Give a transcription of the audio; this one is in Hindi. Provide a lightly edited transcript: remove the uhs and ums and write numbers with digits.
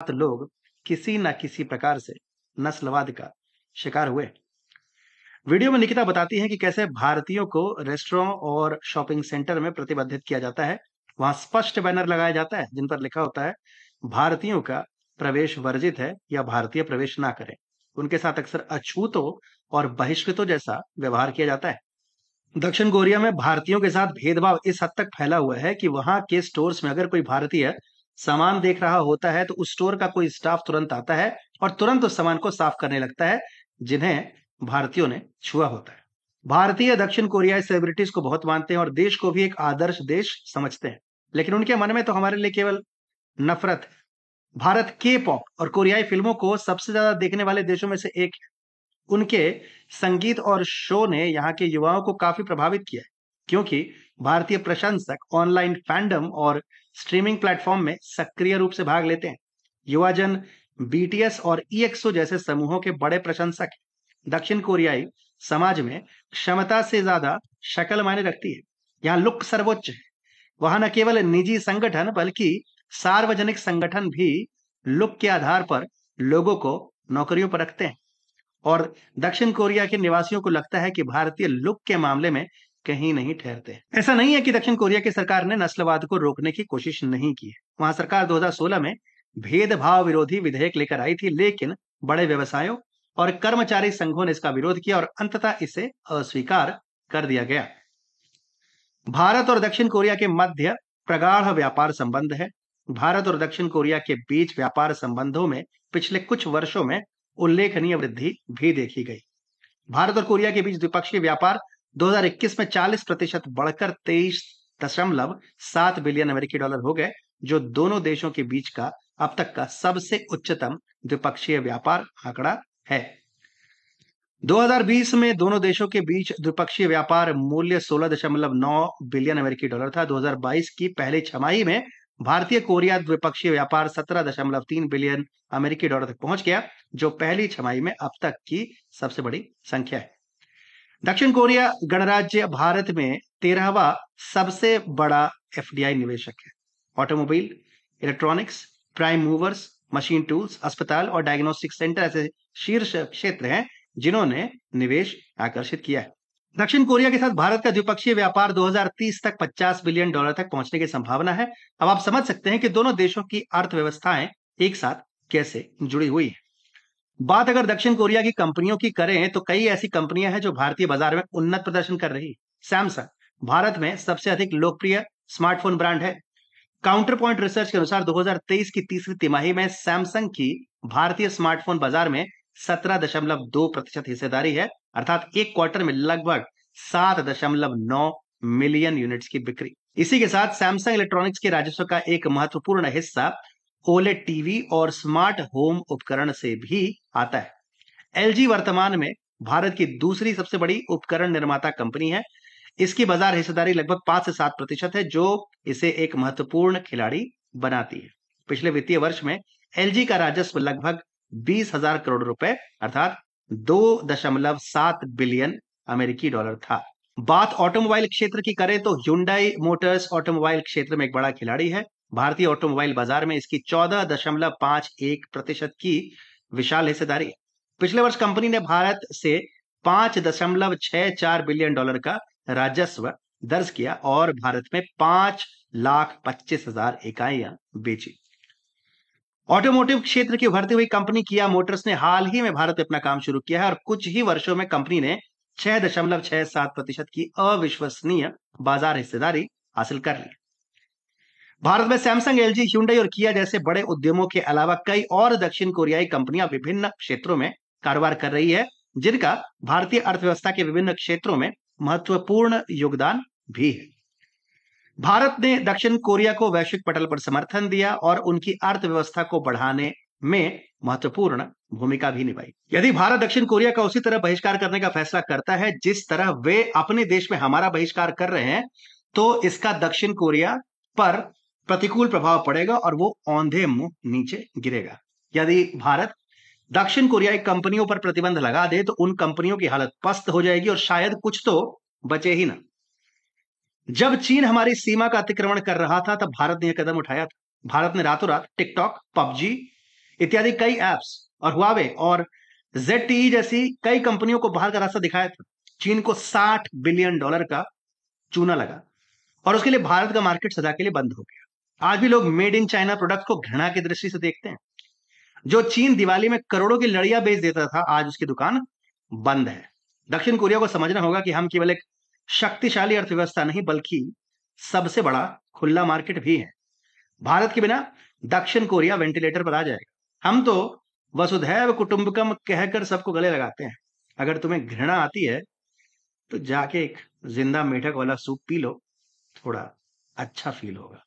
लोग किसी न किसी प्रकार से नस्लवाद का शिकार हुए। वीडियो में निकिता बताती हैं कि कैसे भारतीयों को रेस्टोरेंट और शॉपिंग सेंटर में प्रतिबंधित किया जाता है। वहां स्पष्ट बैनर लगाया जाता है जिन पर लिखा होता है भारतीयों का प्रवेश वर्जित है या भारतीय प्रवेश ना करें। उनके साथ अक्सर अछूतों और बहिष्कृतों जैसा व्यवहार किया जाता है। दक्षिण कोरिया में भारतीयों के साथ भेदभाव इस हद तक फैला हुआ है कि वहां के स्टोर्स में अगर कोई भारतीय सामान देख रहा होता है तो उस स्टोर का कोई स्टाफ तुरंत आता है और तुरंत उस सामान को साफ करने लगता है जिन्हें भारतीयों ने छुआ होता है। भारतीय दक्षिण कोरियाई सेलिब्रिटीज को बहुत मानते हैं और देश को भी एक आदर्श देश समझते हैं, लेकिन उनके मन में तो हमारे लिए केवल नफरत है। भारत के पॉप और कोरियाई फिल्मों को सबसे ज्यादा देखने वाले देशों में से एक है। उनके संगीत और शो ने यहाँ के युवाओं को काफी प्रभावित किया है, क्योंकि भारतीय प्रशंसक ऑनलाइन फैंडम और स्ट्रीमिंग प्लेटफॉर्म में सक्रिय रूप से भाग लेते हैं। युवाजन बीटीएस और ईएक्सओ जैसे समूहों के बड़े प्रशंसक हैं। दक्षिण कोरियाई समाज में क्षमता से ज्यादा शक्ल मायने रखती है। यहाँ लुक सर्वोच्च है। वहां न केवल निजी संगठन बल्कि सार्वजनिक संगठन भी लुक के आधार पर लोगों को नौकरियों पर रखते हैं। और दक्षिण कोरिया के निवासियों को लगता है कि भारतीय लुक के मामले में कहीं नहीं ठहरते। ऐसा नहीं है कि दक्षिण कोरिया की सरकार ने नस्लवाद को रोकने की कोशिश नहीं की है। वहां सरकार 2016 में भेदभाव विरोधी विधेयक लेकर आई थी, लेकिन बड़े व्यवसायों और कर्मचारी संघों ने इसका विरोध किया और अंततः इसे अस्वीकार कर दिया गया। भारत और दक्षिण कोरिया के मध्य प्रगाढ़ व्यापार संबंध है। भारत और दक्षिण कोरिया के बीच व्यापार संबंधों में पिछले कुछ वर्षों में उल्लेखनीय वृद्धि भी देखी गई। भारत और कोरिया के बीच द्विपक्षीय व्यापार 2021 में 40% बढ़कर 23.7 बिलियन अमेरिकी डॉलर हो गए, जो दोनों देशों के बीच का अब तक का सबसे उच्चतम द्विपक्षीय व्यापार आंकड़ा है। 2020 में दोनों देशों के बीच द्विपक्षीय व्यापार मूल्य 16.9 बिलियन अमेरिकी डॉलर था। 2022 की पहली छमाही में भारतीय कोरिया द्विपक्षीय व्यापार 17.3 बिलियन अमेरिकी डॉलर तक पहुंच गया, जो पहली छमाही में अब तक की सबसे बड़ी संख्या है। दक्षिण कोरिया गणराज्य भारत में 13वां सबसे बड़ा एफडीआई निवेशक है। Automobile, electronics, prime movers, machine tools, अस्पताल और डायग्नोस्टिक सेंटर ऐसे शीर्ष क्षेत्र हैं जिन्होंने निवेश आकर्षित किया है। दक्षिण कोरिया के साथ भारत का द्विपक्षीय व्यापार 2030 तक 50 बिलियन डॉलर तक पहुंचने की संभावना है। अब आप समझ सकते हैं कि दोनों देशों की अर्थव्यवस्थाएं एक साथ कैसे जुड़ी हुई है। बात अगर दक्षिण कोरिया की कंपनियों की करें तो कई ऐसी कंपनियां हैं जो भारतीय बाजार में उन्नत प्रदर्शन कर रही है। सैमसंग भारत में सबसे अधिक लोकप्रिय स्मार्टफोन ब्रांड है। काउंटर पॉइंट रिसर्च के अनुसार 2023 की तीसरी तिमाही में सैमसंग की भारतीय स्मार्टफोन बाजार में 17.2% हिस्सेदारी है, अर्थात एक क्वार्टर में लगभग 7.9 मिलियन यूनिट्स की बिक्री। इसी के साथ सैमसंग इलेक्ट्रॉनिक्स के राजस्व का एक महत्वपूर्ण हिस्सा ओलेड टीवी और स्मार्ट होम उपकरण से भी आता है। एलजी वर्तमान में भारत की दूसरी सबसे बड़ी उपकरण निर्माता कंपनी है। इसकी बाजार हिस्सेदारी लगभग 5 से 7% है, जो इसे एक महत्वपूर्ण खिलाड़ी बनाती है। पिछले वित्तीय वर्ष में एलजी का राजस्व लगभग 20,000 करोड़ रुपए अर्थात 2.7 बिलियन अमेरिकी डॉलर था। बात ऑटोमोबाइल क्षेत्र की करें तो Hyundai मोटर्स ऑटोमोबाइल क्षेत्र में एक बड़ा खिलाड़ी है। भारतीय ऑटोमोबाइल बाजार में इसकी 14.51% की विशाल हिस्सेदारी है। पिछले वर्ष कंपनी ने भारत से 5.64 बिलियन डॉलर का राजस्व दर्ज किया और भारत में 5,25,000 इकाइयां बेची। ऑटोमोटिव क्षेत्र की उभरती हुई कंपनी किया मोटर्स ने हाल ही में भारत में अपना काम शुरू किया है और कुछ ही वर्षों में कंपनी ने 6.67% की अविश्वसनीय बाजार हिस्सेदारी हासिल कर ली। भारत में सैमसंग, एलजी, Hyundai और किया जैसे बड़े उद्यमों के अलावा कई और दक्षिण कोरियाई कंपनियां विभिन्न क्षेत्रों में कारोबार कर रही है, जिनका भारतीय अर्थव्यवस्था के विभिन्न क्षेत्रों में महत्वपूर्ण योगदान भी है। भारत ने दक्षिण कोरिया को वैश्विक पटल पर समर्थन दिया और उनकी अर्थव्यवस्था को बढ़ाने में महत्वपूर्ण भूमिका भी निभाई। यदि भारत दक्षिण कोरिया का उसी तरह बहिष्कार करने का फैसला करता है जिस तरह वे अपने देश में हमारा बहिष्कार कर रहे हैं, तो इसका दक्षिण कोरिया पर प्रतिकूल प्रभाव पड़ेगा और वो औंधे मुंह नीचे गिरेगा। यदि भारत दक्षिण कोरियाई कंपनियों पर प्रतिबंध लगा दे तो उन कंपनियों की हालत पस्त हो जाएगी और शायद कुछ तो बचे ही ना। जब चीन हमारी सीमा का अतिक्रमण कर रहा था तब भारत ने यह कदम उठाया था। भारत ने रातों रात टिकटॉक, पबजी इत्यादि कई एप्स और हुआवे और ZTE जैसी कई कंपनियों को बाहर का रास्ता दिखाया था। चीन को $60 बिलियन का चूना लगा और उसके लिए भारत का मार्केट सदा के लिए बंद हो गया। आज भी लोग मेड इन चाइना प्रोडक्ट को घृणा की दृष्टि से देखते हैं। जो चीन दिवाली में करोड़ों की लड़ियां बेच देता था, आज उसकी दुकान बंद है। दक्षिण कोरिया को समझना होगा कि हम केवल एक शक्तिशाली अर्थव्यवस्था नहीं, बल्कि सबसे बड़ा खुला मार्केट भी है। भारत के बिना दक्षिण कोरिया वेंटिलेटर पर आ जाएगा। हम तो वसुधैव कुटुंबकम कहकर सबको गले लगाते हैं। अगर तुम्हें घृणा आती है तो जाके एक जिंदा मेढक वाला सूप पी लो, थोड़ा अच्छा फील होगा।